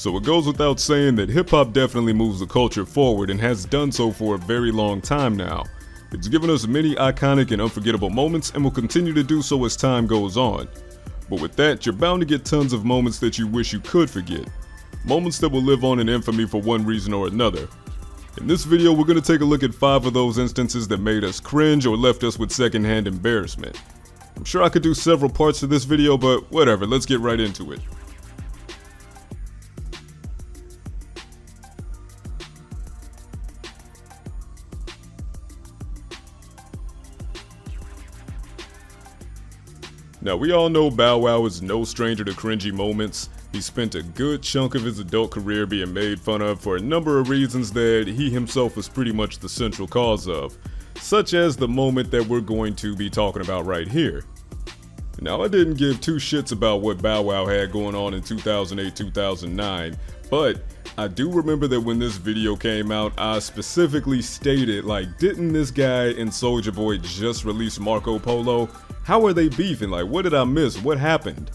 So it goes without saying that hip-hop definitely moves the culture forward and has done so for a very long time now. It's given us many iconic and unforgettable moments and will continue to do so as time goes on. But with that, you're bound to get tons of moments that you wish you could forget. Moments that will live on in infamy for one reason or another. In this video, we're going to take a look at 5 of those instances that made us cringe or left us with secondhand embarrassment. I'm sure I could do several parts to this video, but whatever, let's get right into it. Now, we all know Bow Wow is no stranger to cringy moments. He spent a good chunk of his adult career being made fun of for a number of reasons that he himself was pretty much the central cause of, such as the moment that we're going to be talking about right here. Now, I didn't give 2 shits about what Bow Wow had going on in 2008-2009, but I do remember that when this video came out, I specifically stated, like, didn't this guy and Soulja Boy just release Marco Polo? How are they beefing? Like, what did I miss? What happened?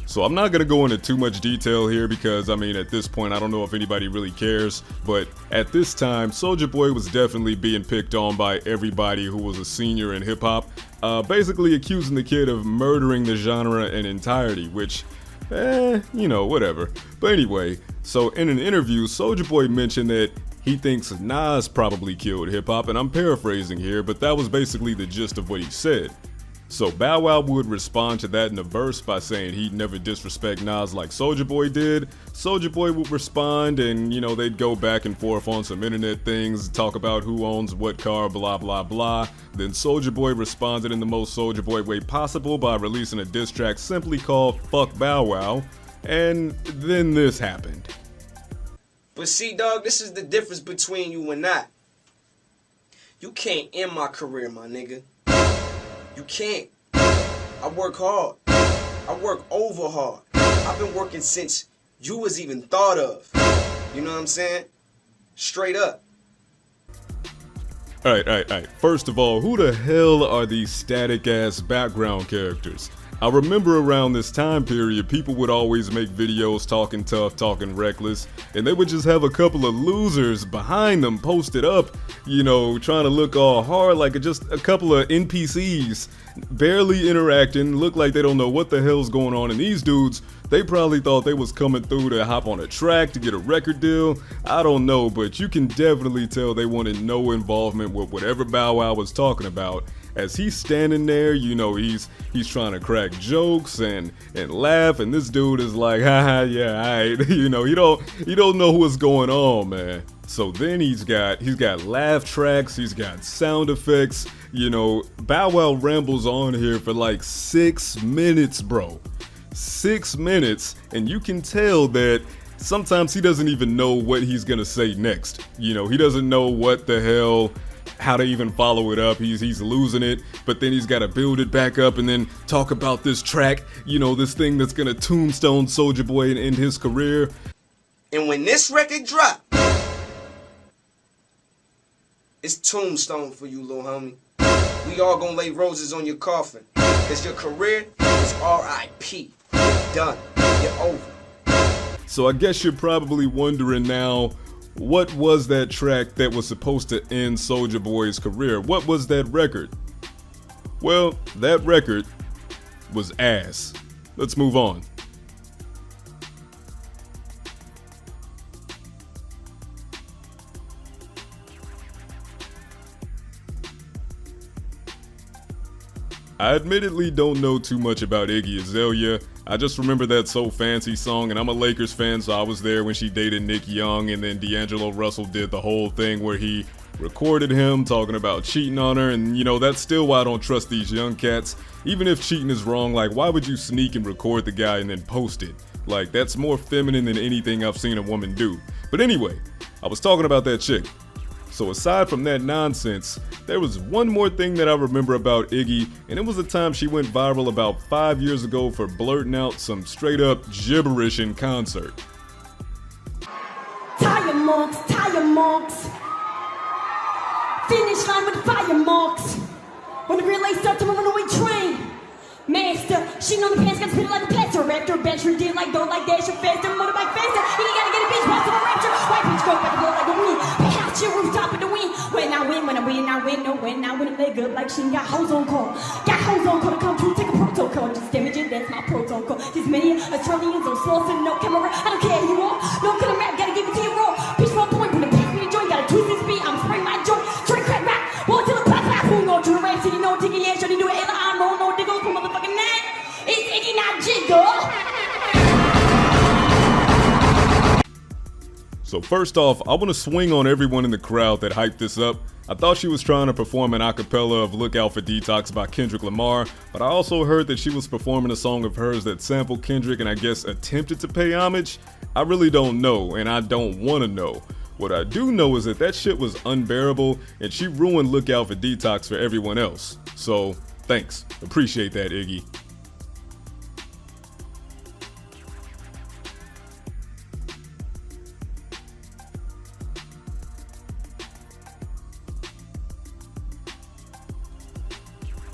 So I'm not going to go into too much detail here because, I mean, at this point, I don't know if anybody really cares. But at this time, Soulja Boy was definitely being picked on by everybody who was a senior in hip-hop, basically accusing the kid of murdering the genre in entirety, which, you know, whatever. But anyway, so in an interview, Soulja Boy mentioned that he thinks Nas probably killed hip-hop, and I'm paraphrasing here, but that was basically the gist of what he said. So Bow Wow would respond to that in a verse by saying he'd never disrespect Nas like Soulja Boy did. Soulja Boy would respond and, you know, they'd go back and forth on some internet things, talk about who owns what car, blah blah blah. Then Soulja Boy responded in the most Soulja Boy way possible by releasing a diss track simply called Fuck Bow Wow. And then this happened. But see, dog, this is the difference between you and I. You can't end my career, my nigga. You can't. I work hard. I work over hard. I've been working since you was even thought of. You know what I'm saying? Straight up. Alright. First of all, who the hell are these static ass background characters? I remember around this time period, people would always make videos talking tough, talking reckless, and they would just have a couple of losers behind them posted up, you know, trying to look all hard like just a couple of NPCs, barely interacting, look like they don't know what the hell's going on. And these dudes, they probably thought they was coming through to hop on a track to get a record deal. I don't know, but you can definitely tell they wanted no involvement with whatever Bow Wow was talking about. As he's standing there, you know, he's trying to crack jokes and laugh, and this dude is like, haha, yeah, alright. You know, you don't know what's going on, man. So then he's got laugh tracks, he's got sound effects. You know, Bow Wow rambles on here for like 6 minutes, bro. 6 minutes, and you can tell that sometimes he doesn't even know what he's gonna say next. You know, he doesn't know what the hell, how to even follow it up. He's losing it, but then he's got to build it back up and then talk about this track, you know, this thing that's gonna tombstone Soulja Boy and end his career. And when this record drop, it's tombstone for you, little homie. We all gonna lay roses on your coffin, cause your career is R.I.P. You're done. You're over. So I guess you're probably wondering now, what was that track that was supposed to end Soulja Boy's career? What was that record? Well, that record was ass. Let's move on. I admittedly don't know too much about Iggy Azalea. I just remember that So Fancy song, and I'm a Lakers fan, so I was there when she dated Nick Young, and then D'Angelo Russell did the whole thing where he recorded him talking about cheating on her, and you know, that's still why I don't trust these young cats. Even if cheating is wrong, like, why would you sneak and record the guy and then post it? Like, that's more feminine than anything I've seen a woman do. But anyway, I was talking about that chick. So aside from that nonsense, there was one more thing that I remember about Iggy, and it was the time she went viral about 5 years ago for blurting out some straight up gibberish in concert. Tire marks. Finish line with fire marks. When the green lights start to move on the way train. Man, gangster. She on the pants, got spit like a plaster. Raptor, bencher, did like dough, like dash, faster, motorbike faster. He gotta get a bitch, watch the rapture. White bitch go back and blow like a wind. Pay out your rooftop in the wind. When I win, no when I win, play good like she got hoes on call. Got hoes on call to come through, take a protocol. Just damaging, that's my protocol. These many Australians on slow, so no camera. I don't care who you are. No killer rap, gotta give it to you raw. Bitch, 1 point, when the pass me a joint, gotta twist this beat. I'm spraying my joint, straight crack rap. Boy, till the pop, who know to the rap city, no diggy, yeah, shorty do it, I'm roll, no diggle, from motherfucking nine. It's Iggy, not Jiggle. So first off, I want to swing on everyone in the crowd that hyped this up. I thought she was trying to perform an acapella of Look Out for Detox by Kendrick Lamar, but I also heard that she was performing a song of hers that sampled Kendrick and I guess attempted to pay homage. I really don't know, and I don't want to know. What I do know is that shit was unbearable, and she ruined Look Out for Detox for everyone else. So, thanks. Appreciate that, Iggy.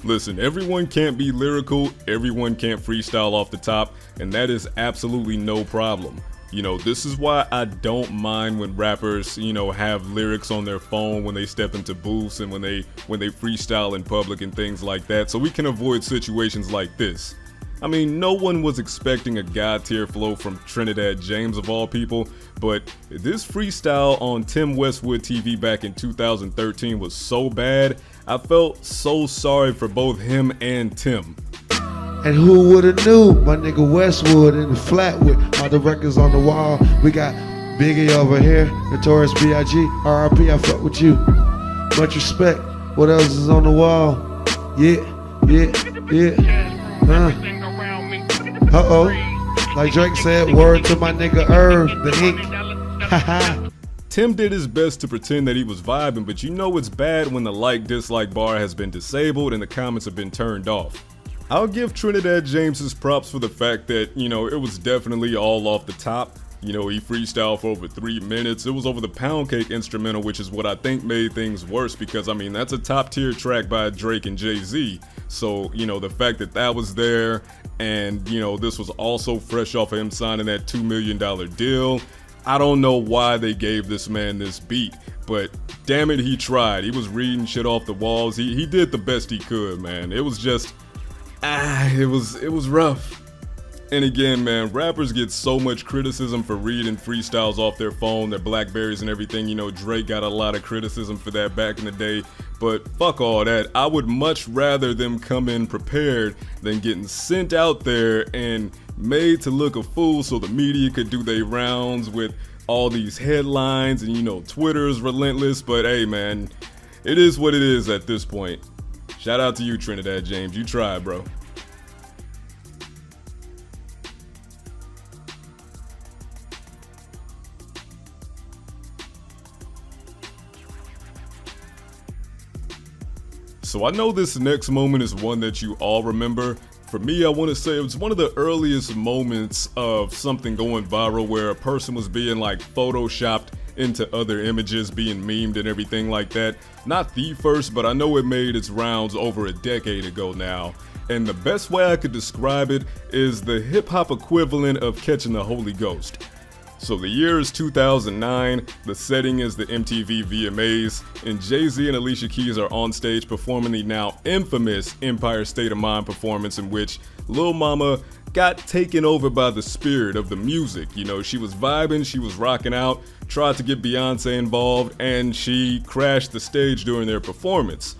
Listen, everyone can't be lyrical, everyone can't freestyle off the top, and that is absolutely no problem. You know, this is why I don't mind when rappers, you know, have lyrics on their phone when they step into booths and when they freestyle in public and things like that, so we can avoid situations like this. I mean, no one was expecting a God tier flow from Trinidad James of all people, but this freestyle on Tim Westwood TV back in 2013 was so bad, I felt so sorry for both him and Tim. And who would've knew? My nigga Westwood in the flat with all the records on the wall. We got Biggie over here, Notorious B.I.G., R.I.P. I fuck with you. Much respect. What else is on the wall? Yeah. Uh-oh. Like Drake said, word to my nigga Irv, the ink. Haha. Tim did his best to pretend that he was vibing, but you know it's bad when the like-dislike bar has been disabled and the comments have been turned off. I'll give Trinidad James his props for the fact that, you know, it was definitely all off the top. You know, he freestyled for over 3 minutes. It was over the Pound Cake instrumental, which is what I think made things worse because, I mean, that's a top tier track by Drake and Jay-Z. So, you know, the fact that that was there and, you know, this was also fresh off of him signing that $2 million deal. I don't know why they gave this man this beat, but damn it, he tried. He was reading shit off the walls. He did the best he could, man. It was just, it was rough. And again, man, rappers get so much criticism for reading freestyles off their phone, their Blackberries and everything. You know, Drake got a lot of criticism for that back in the day, but fuck all that. I would much rather them come in prepared than getting sent out there and made to look a fool so the media could do their rounds with all these headlines and, you know, Twitter's relentless. But hey, man, it is what it is at this point. Shout out to you, Trinidad James. You tried, bro. So I know this next moment is one that you all remember. For me, I want to say it was one of the earliest moments of something going viral where a person was being like photoshopped into other images, being memed and everything like that. Not the first, but I know it made its rounds over a decade ago now. And the best way I could describe it is the hip hop equivalent of catching the Holy Ghost. So the year is 2009, the setting is the MTV VMAs, and Jay-Z and Alicia Keys are on stage performing the now infamous Empire State of Mind performance in which Lil Mama got taken over by the spirit of the music. You know, she was vibing, she was rocking out, tried to get Beyonce involved, and she crashed the stage during their performance.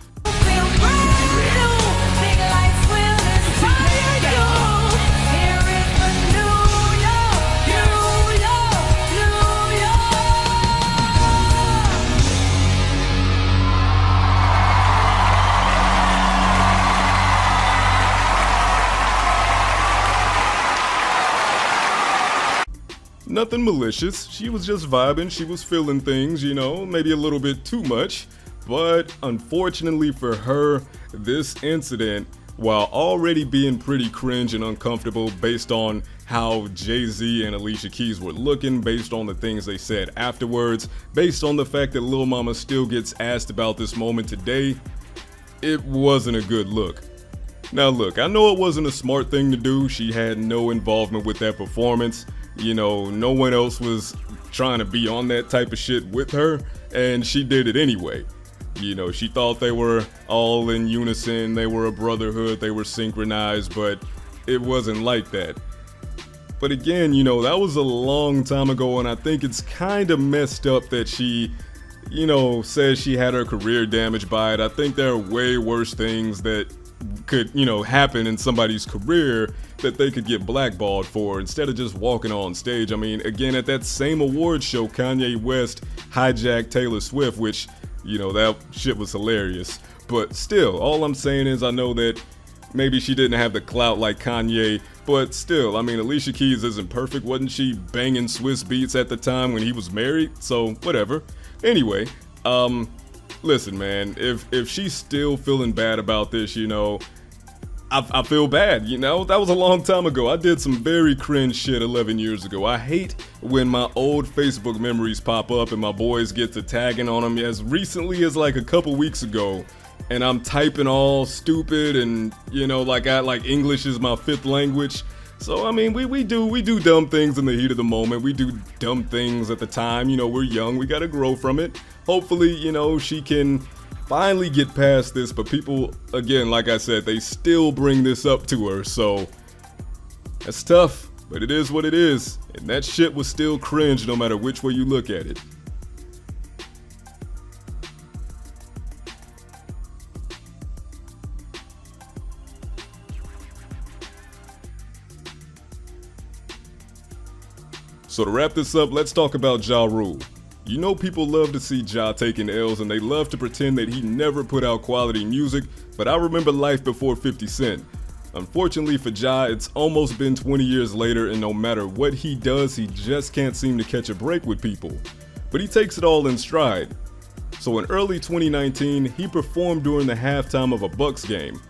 Nothing malicious, she was just vibing, she was feeling things, you know, maybe a little bit too much. But unfortunately for her, this incident, while already being pretty cringe and uncomfortable based on how Jay-Z and Alicia Keys were looking, based on the things they said afterwards, based on the fact that Lil Mama still gets asked about this moment today, it wasn't a good look. Now look, I know it wasn't a smart thing to do. She had no involvement with that performance. You know, no one else was trying to be on that type of shit with her, and she did it anyway. You know, she thought they were all in unison, they were a brotherhood, they were synchronized, but it wasn't like that. But again, you know, that was a long time ago, and I think it's kind of messed up that she, you know, says she had her career damaged by it. I think there are way worse things that could, you know, happen in somebody's career that they could get blackballed for instead of just walking on stage. I mean, again, at that same award show, Kanye West hijacked Taylor Swift, which, you know, that shit was hilarious. But still, all I'm saying is I know that maybe she didn't have the clout like Kanye, but still, I mean, Alicia Keys isn't perfect. Wasn't she banging Swiss beats at the time when he was married? So, whatever. Anyway, listen, man, if she's still feeling bad about this, you know, I feel bad, you know? That was a long time ago. I did some very cringe shit 11 years ago. I hate when my old Facebook memories pop up and my boys get to tagging on them as recently as like a couple weeks ago. And I'm typing all stupid and, you know, like English is my fifth language. So, I mean, we do dumb things in the heat of the moment. We do dumb things at the time. You know, we're young. We got to grow from it. Hopefully, you know, she can finally get past this. But people, again, like I said, they still bring this up to her. So, that's tough. But it is what it is. And that shit was still cringe no matter which way you look at it. So to wrap this up, let's talk about Ja Rule. You know people love to see Ja taking L's and they love to pretend that he never put out quality music, but I remember life before 50 Cent. Unfortunately for Ja, it's almost been 20 years later and no matter what he does, he just can't seem to catch a break with people. But he takes it all in stride. So in early 2019, he performed during the halftime of a Bucks game.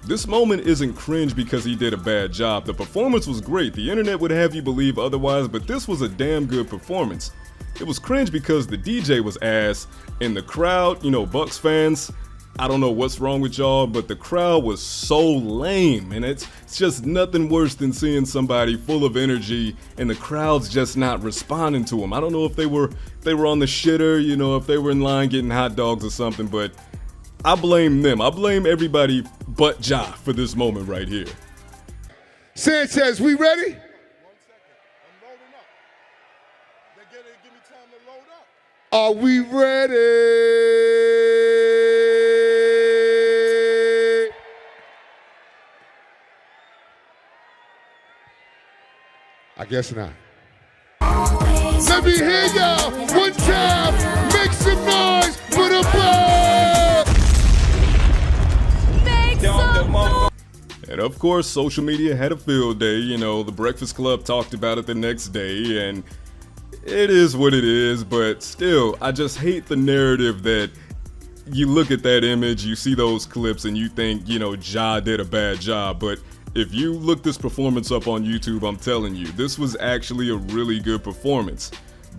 This moment isn't cringe because he did a bad job. The performance was great. The internet would have you believe otherwise, but this was a damn good performance. It was cringe because the DJ was ass, and the crowd, you know, Bucks fans, I don't know what's wrong with y'all, but the crowd was so lame, and it's just nothing worse than seeing somebody full of energy and the crowd's just not responding to him. I don't know if they were on the shitter, you know, if they were in line getting hot dogs or something, but I blame them. I blame everybody but Ja for this moment right here. Sanchez, we ready? 1 second. I'm loading up. Give me time to load up. Are we ready? I guess not. Let me hear y'all one time. Make some noise for the ball. And of course, social media had a field day. You know, the Breakfast Club talked about it the next day, and it is what it is, but still, I just hate the narrative that you look at that image, you see those clips, and you think, you know, Ja did a bad job, but if you look this performance up on YouTube, I'm telling you, this was actually a really good performance.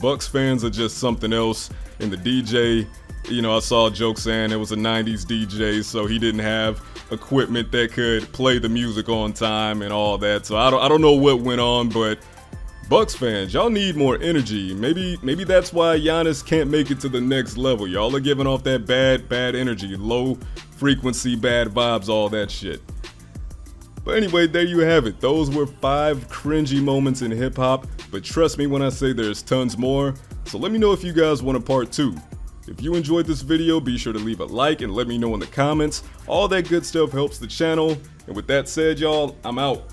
Bucks fans are just something else, and the DJ, you know, I saw a joke saying it was a 90s DJ, so he didn't have equipment that could play the music on time and all that. So I don't know what went on, but Bucks fans, y'all need more energy. Maybe that's why Giannis can't make it to the next level. Y'all are giving off that bad energy, low frequency, bad vibes, all that shit. But anyway, there you have it. Those were 5 cringy moments in hip hop, but trust me when I say there's tons more. So let me know if you guys want a part 2. If you enjoyed this video, be sure to leave a like and let me know in the comments. All that good stuff helps the channel. And with that said, y'all, I'm out.